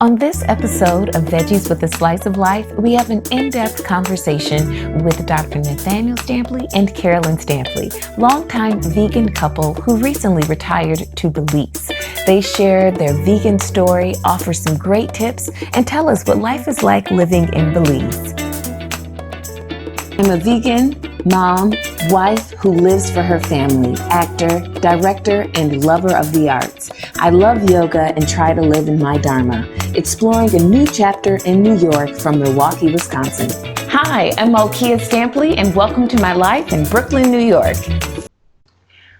On this episode of Veggies with a Slice of Life, we have an in-depth conversation with Dr. Nathaniel Stampley and Carolyn Stampley, longtime vegan couple who recently retired to Belize. They share their vegan story, offer some great tips, and tell us what life is like living in Belize. I'm a vegan mom, wife who lives for her family, actor, director, and lover of the arts. I love yoga and try to live in my dharma, exploring a new chapter in New York from Milwaukee, Wisconsin. Hi, I'm Malkia Stampley, and welcome to my life in Brooklyn, New York.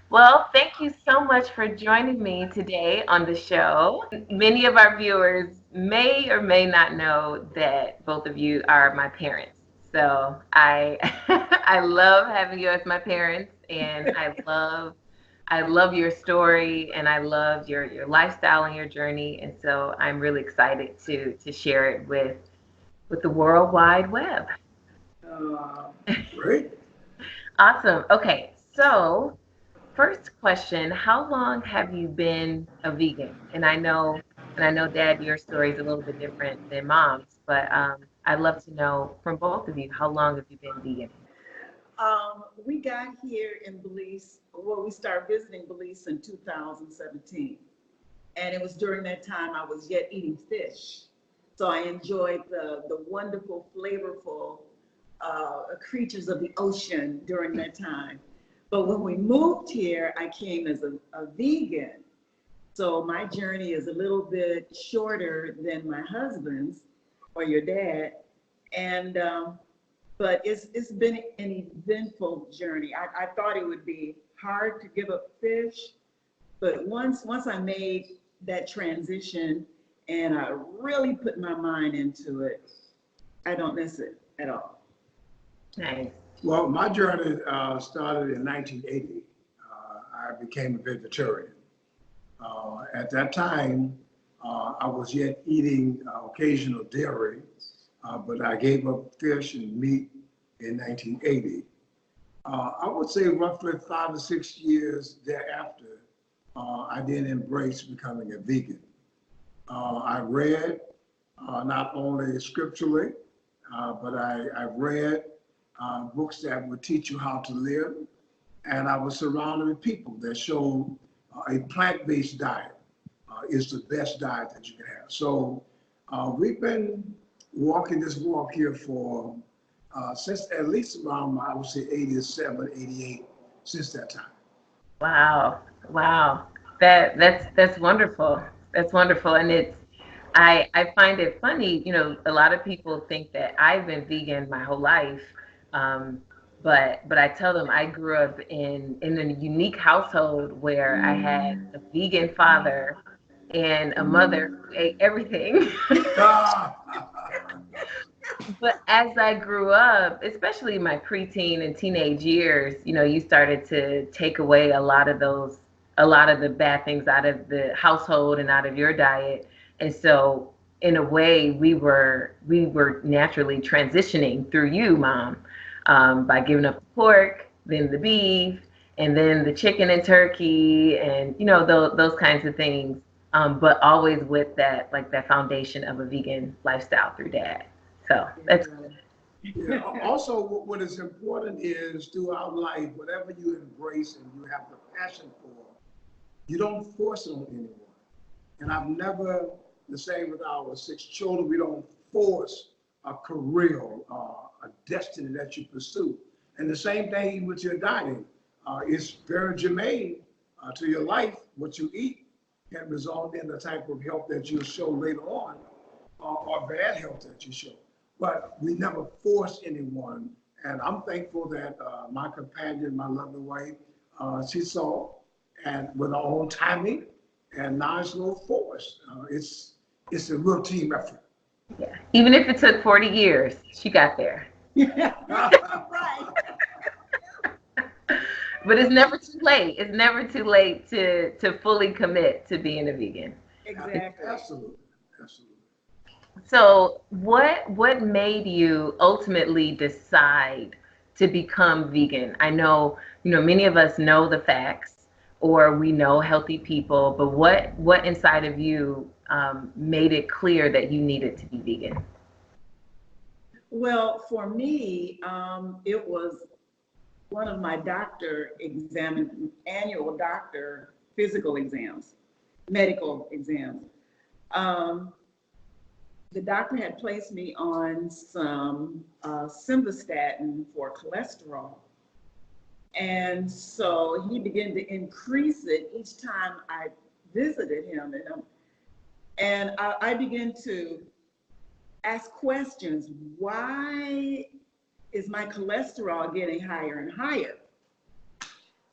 Well, thank you so much for joining me today on the show. Many of our viewers may or may not know that both of you are my parents. So I I love having you as my parents, and I love your story, and I love your lifestyle and your journey, and so I'm really excited to share it with the World Wide Web. Great. Awesome. Okay, so first question, how long have you been a vegan? And I know, Dad, your story is a little bit different than Mom's, but I'd love to know from both of you, how long have you been vegan? We got here in Belize, well, we started visiting Belize in 2017. And it was during that time I was yet eating fish. So I enjoyed the wonderful, flavorful creatures of the ocean during that time. But when we moved here, I came as a vegan. So my journey is a little bit shorter than my husband's or your dad. And but it's been an eventful journey. I thought it would be hard to give up fish, but once I made that transition and I really put my mind into it, I don't miss it at all. Nice. Well, my journey started in 1980. I became a vegetarian. At that time, I was yet eating occasional dairy, but I gave up fish and meat in 1980. I would say roughly 5 or 6 years thereafter, I then embraced becoming a vegan. I read not only scripturally, but I read books that would teach you how to live. And I was surrounded with people that showed a plant-based diet is the best diet that you can have. So we've been walking this walk here for since at least around, I would say 87, 88, since that time. Wow. That's wonderful. That's wonderful. And I find it funny, a lot of people think that I've been vegan my whole life. But I tell them I grew up in a unique household where I had a vegan father and a mother who ate everything. But as I grew up, especially my preteen and teenage years, you started to take away a lot of the bad things out of the household and out of your diet. And so in a way, we were naturally transitioning through you, Mom, by giving up the pork, then the beef, and then the chicken and turkey, and those kinds of things. But always with that foundation of a vegan lifestyle through Dad. So that's good. Yeah. Also, what is important is throughout life, whatever you embrace and you have the passion for, you don't force it on anyone. And I've never, the same with our 6 children, we don't force a career, a destiny that you pursue. And the same thing with your dieting. It's very germane to your life. What you eat can result in the type of health that you show later on, or bad health that you show. But we never force anyone. And I'm thankful that my companion, my lovely wife, she saw, and with her own timing, and now it's no force. It's a real team effort. Yeah. Even if it took 40 years, she got there. Right. But it's never too late. It's never too late to fully commit to being a vegan. Exactly. Absolutely. So what made you ultimately decide to become vegan? I know, many of us know the facts, or we know healthy people, but what inside of you made it clear that you needed to be vegan? Well, for me, it was one of my annual doctor physical exams, medical exams. The doctor had placed me on some simvastatin for cholesterol. And so he began to increase it each time I visited him. And I began to ask questions. Why is my cholesterol getting higher and higher?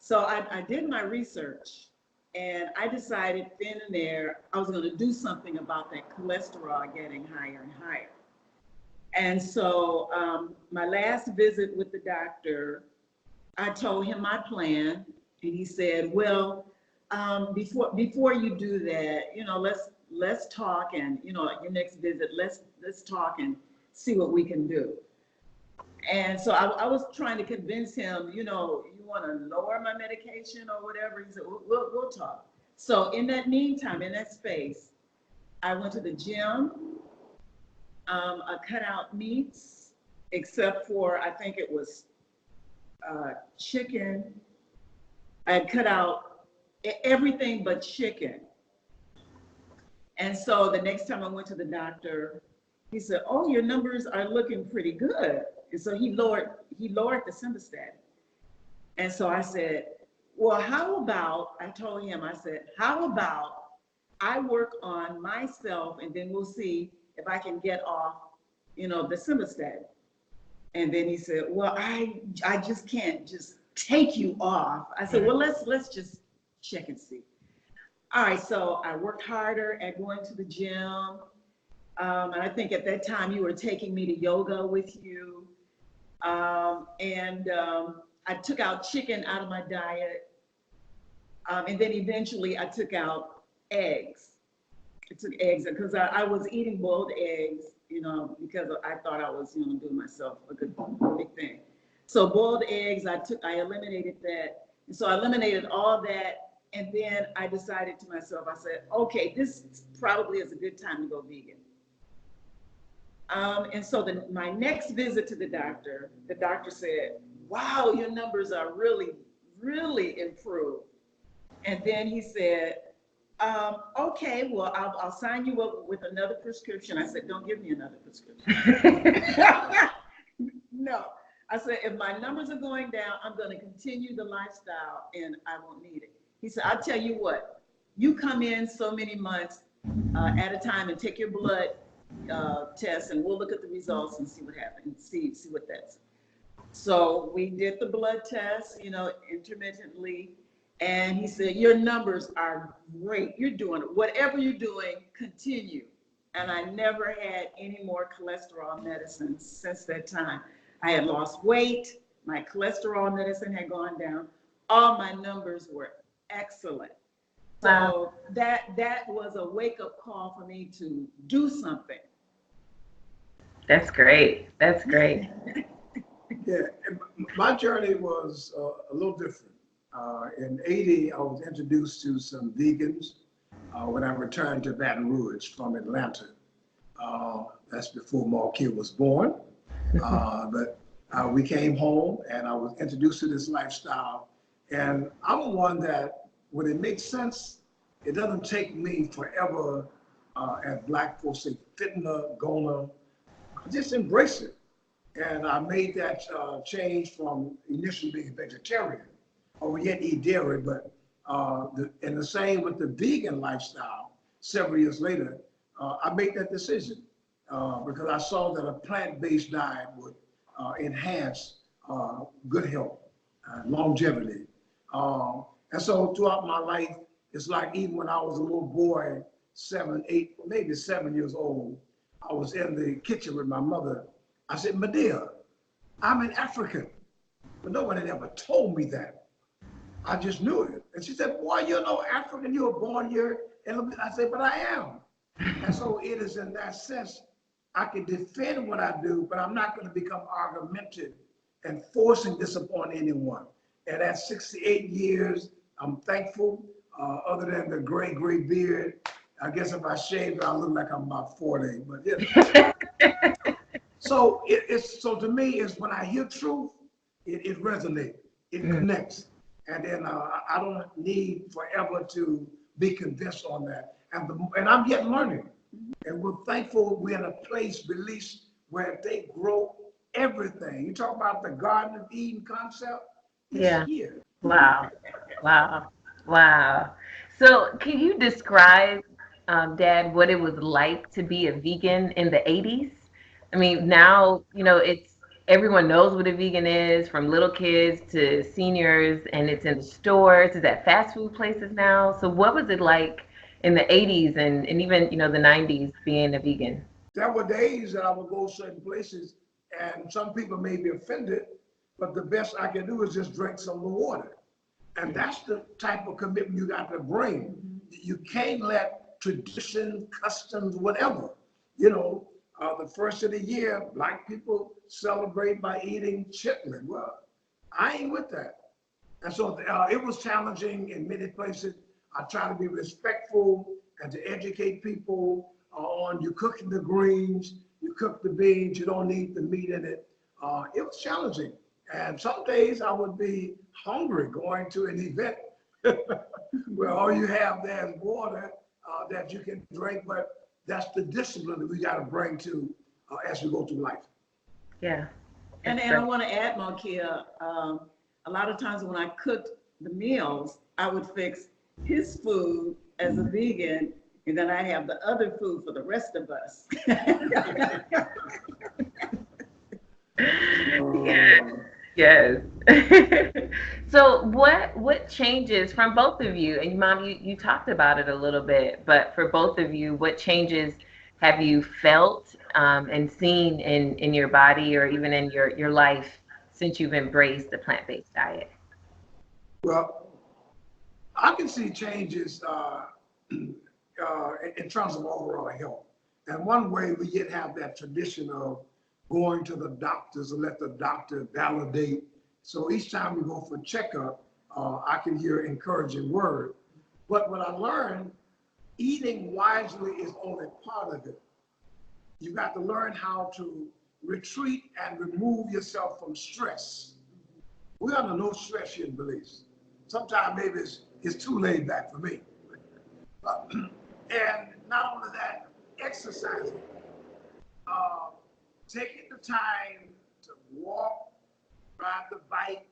So I did my research, and I decided then and there I was going to do something about that cholesterol getting higher and higher. And so my last visit with the doctor, I told him my plan, and he said, well, before you do that, let's talk, and at your next visit, let's talk and see what we can do. And so I was trying to convince him, you want to lower my medication or whatever. He said, we'll talk. So in that meantime, in that space, I went to the gym. I cut out meats, except for, I think it was chicken. I had cut out everything but chicken. And so the next time I went to the doctor, he said, oh, your numbers are looking pretty good. And so he lowered the simvastatin. And so I said, well, I told him, how about I work on myself, and then we'll see if I can get off, the simvastatin. And then he said, well, I just can't just take you off. I said, well, let's just check and see. All right, so I worked harder at going to the gym. And I think at that time you were taking me to yoga with you. I took out chicken out of my diet. And then eventually I took out eggs. I took eggs because I was eating boiled eggs, because I thought I was, doing myself a good big thing. So boiled eggs, I eliminated that. And so I eliminated all that. And then I decided to myself, I said, okay, this probably is a good time to go vegan. And so my next visit to the doctor said, wow, your numbers are really, really improved. And then he said, okay, well, I'll sign you up with another prescription. I said, don't give me another prescription. No. I said, if my numbers are going down, I'm going to continue the lifestyle and I won't need it. He said, I'll tell you what, you come in so many months at a time and take your blood test, and we'll look at the results and see what happens, see what that's. So we did the blood test, intermittently. And he said, your numbers are great. You're doing it. Whatever you're doing, continue. And I never had any more cholesterol medicine since that time. I had lost weight. My cholesterol medicine had gone down. All my numbers were excellent. So that was a wake-up call for me to do something. That's great. That's great. Yeah, my journey was a little different. In '80, I was introduced to some vegans when I returned to Baton Rouge from Atlanta. That's before Malkia was born. But we came home and I was introduced to this lifestyle. And I'm one that, when it makes sense, it doesn't take me forever, as Black folks say, fitna, gonna, just embrace it. And I made that change from initially being vegetarian. I would yet eat dairy, but and the same with the vegan lifestyle. Several years later, I made that decision because I saw that a plant-based diet would enhance good health, longevity. And so throughout my life, it's like even when I was a little boy, 7, 8, maybe 7 years old, I was in the kitchen with my mother. I said, Medea, I'm an African. But no one had ever told me that. I just knew it. And she said, boy, you're no African, you were born here. And I said, but I am. And so it is in that sense, I can defend what I do, but I'm not going to become argumentative and forcing this upon anyone. And at 68 years, I'm thankful. Other than the gray beard, I guess if I shaved, I look like I'm about 40. But yeah. So so to me, it's when I hear truth, it resonates, it connects, and then I don't need forever to be convinced on that. And I'm yet learning, and we're thankful we're in a place, Belize, where they grow everything. You talk about the Garden of Eden concept. It's here. Wow. Wow. Wow. So can you describe, Dad, what it was like to be a vegan in the 80s? I mean, now, it's everyone knows what a vegan is, from little kids to seniors, and it's in the stores, it's at fast food places now. So what was it like in the 80s and even, the 90s being a vegan? There were days that I would go certain places, and some people may be offended, but the best I can do is just drink some water. And that's the type of commitment you got to bring. You can't let tradition, customs, whatever, the first of the year, Black people celebrate by eating chitlin. Well, I ain't with that. And so it was challenging in many places. I try to be respectful and to educate people on you cooking the greens, you cook the beans, you don't need the meat in it. It was challenging. And some days I would be hungry going to an event where all you have there is water that you can drink, but that's the discipline that we got to bring to as we go through life. Yeah. And I want to add, Malkia, a lot of times when I cooked the meals, I would fix his food as a vegan, and then I have the other food for the rest of us. Yes. So what changes from both of you? And Mom, you talked about it a little bit, but for both of you, what changes have you felt and seen in your body or even in your life since you've embraced the plant-based diet? Well, I can see changes in terms of overall health. And one way we yet have that tradition of going to the doctors and let the doctor validate. So each time we go for checkup, I can hear encouraging word. But what I learned, eating wisely is only part of it. You got to learn how to retreat and remove yourself from stress. We're under no stress here in Belize. Sometimes maybe it's too laid back for me. And not only that, exercising. Taking the time to walk, ride the bike,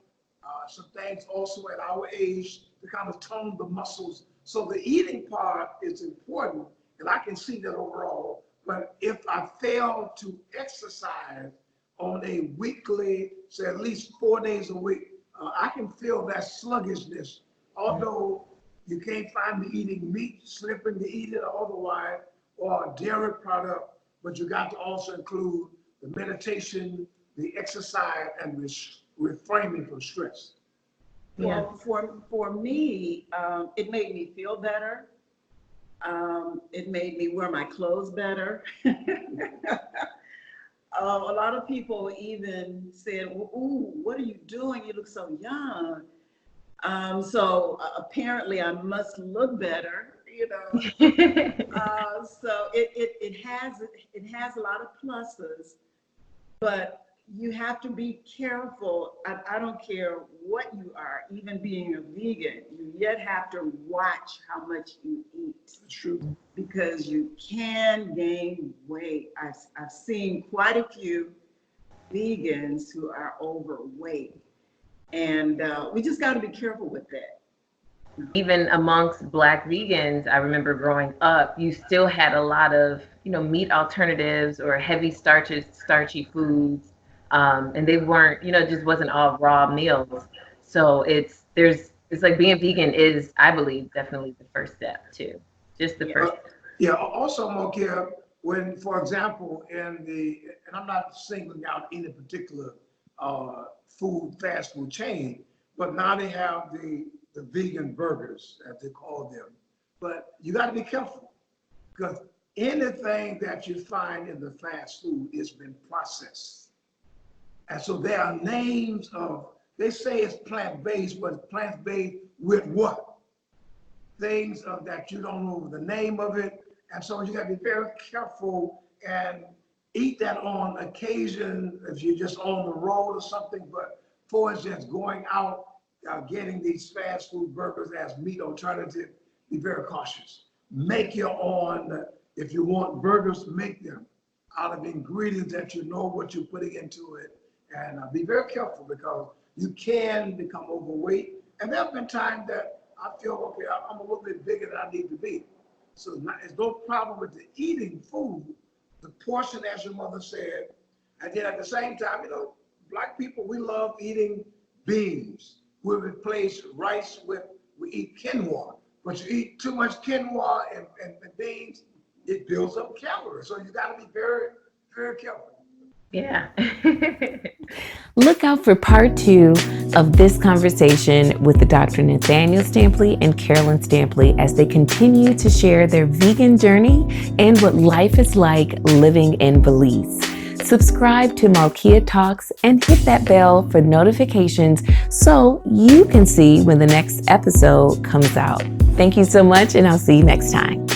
some things also at our age to kind of tone the muscles. So the eating part is important, and I can see that overall. But if I fail to exercise on a weekly, say at least 4 days a week, I can feel that sluggishness. Although you can't find me eating meat, slipping to eat it or otherwise, or a dairy product, but you got to also include the meditation, the exercise, and reframing from stress. Well, for me, it made me feel better. It made me wear my clothes better. A lot of people even said, "Ooh, what are you doing? You look so young." So apparently I must look better, So it has a lot of pluses, but you have to be careful. I don't care what you are, even being a vegan, you yet have to watch how much you eat. It's true. Because you can gain weight. I've seen quite a few vegans who are overweight, and we just got to be careful with that. Even amongst Black vegans, I remember growing up, you still had a lot of, meat alternatives or heavy starchy foods. And they weren't, it just wasn't all raw meals. So it's like being vegan is, I believe, definitely the first step too. Just the first. Yeah. Also, Malkia, when, for example, and I'm not singling out any particular fast food chain, but now they have the vegan burgers, as they call them. But you got to be careful, because anything that you find in the fast food has been processed. And so there are names of, they say it's plant-based, but it's plant-based with what? Things that you don't know the name of it. And so you gotta be very careful and eat that on occasion if you're just on the road or something, but for just going out, getting these fast food burgers as meat alternative, be very cautious. Make your own, if you want burgers, make them out of ingredients that you know what you're putting into it. And be very careful because you can become overweight. And there have been times that I feel, okay, I'm a little bit bigger than I need to be. So there's no problem with the eating food, the portion, as your mother said. And then at the same time, Black people, we love eating beans. We replace rice we eat quinoa. But you eat too much quinoa and beans, it builds up calories. So you got to be very, very careful. Yeah. Look out for part 2 of this conversation with the Dr. Nathaniel Stampley and Carolyn Stampley as they continue to share their vegan journey and what life is like living in Belize. Subscribe to Malkia Talks and hit that bell for notifications so you can see when the next episode comes out. Thank you so much, and I'll see you next time.